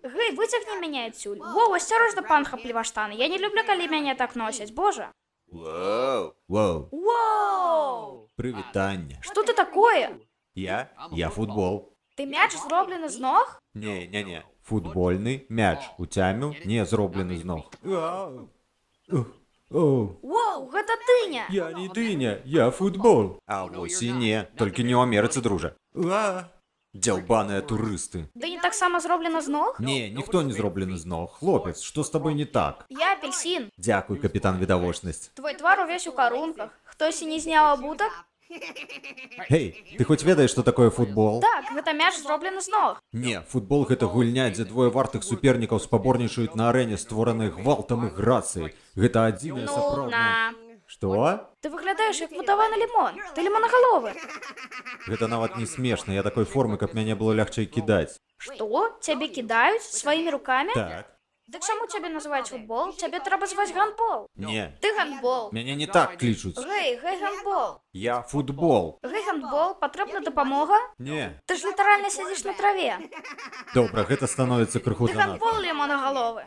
Гэй, выцягни мяне адсюль. Воу, асцярожна, пан хапліваштан. Я не люблю, калі мяне так носяць, божа. Воу. Воу. Воу! Привітання. Што ты такое? Я футбол. Ты мяч зроблены з ног? Не. Футбольний мяч у тямю не зроблений з ног. Воу, гэта дыня! Я не дыня, я футбол. А вось і не, толькі не ў Амерыцы, дружа. Дзяўбаныя турысты. Дыня таксама зроблена з ног? Не, ніхто не зроблены з ног. Хлопец, што з табой не так? Я апельсин. Дзякуй, капітан відавочнасць. Твой твар увесь у карунках. Хтось і не зняў абутак? Гей, ты хоць ведаеш, што такое футбол? Так, гэта мяч зроблены з ног. Не, футбол гэта гульня, дзе двое вартых супернікаў спаборнічаюць на арэне, створанай гвалтам і грацыяй. Гэта адзіная сапраўдная... Што? Ты выглядаеш як мутаваны лімон. Ты лімонагаловы. Гэта нават не смешна, я такой формы, каб мяне было лягчэй кідаць. Што? Цябе кідаюць сваімі рукамі? Так. Дык чаму цябе называюць футбол? Цябе трэба зваць гандбол. Не, Ты гандбол. мяне не так клічуць. Гэй, гандбол. Я футбол. Гандбол, патрэбна дапамога? Не. Ты ж літаральна сядзіш на траве. Добра, гэта становіцца крыху Ты занадта. гандбол лімонагаловы.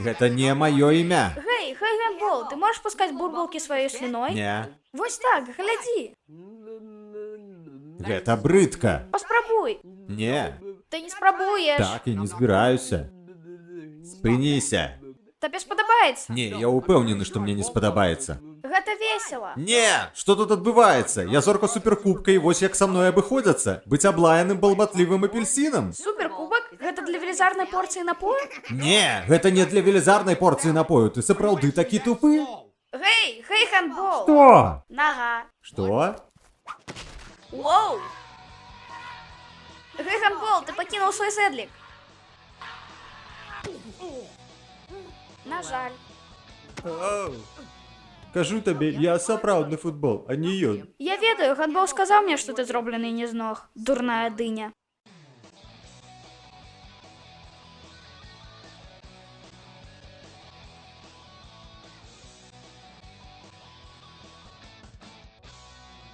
Гэта не маё імя. Гэй, гандбол, ты можаш пускаць бурбалкі сваёй слюной? Не. Вось так, глядзі. Гэта брыдка. Паспрабуй. Не. Ты не спрабуеш. Так і не збіраюся. Спыніся. Табе спадабаецца? Не, я ўпэўнены, што мне не спадабаецца. Гэта весела. Не, што тут адбываецца? Я зорка суперкубка і вось як са мной абыходзяцца. Быць аблаяным балбатлівым апельсінам. Суперкубак? Гэта для велізарнай порцыі напою? Не, гэта не для велізарнай порцыі напою. Ты сапраўды такі тупы? Гэй, гандбол. Што? Нага. Што? Воу. Гандбол, ты пакінуў свой зэдлік. На жаль. Кажу табе, я сапраўдны футбол, а не ён. Я ведаю, гандбол сказаў мне, што ты зроблены не з ног. Дурная дыня.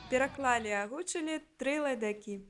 Пераклалі і агучылі 3 лайдакі.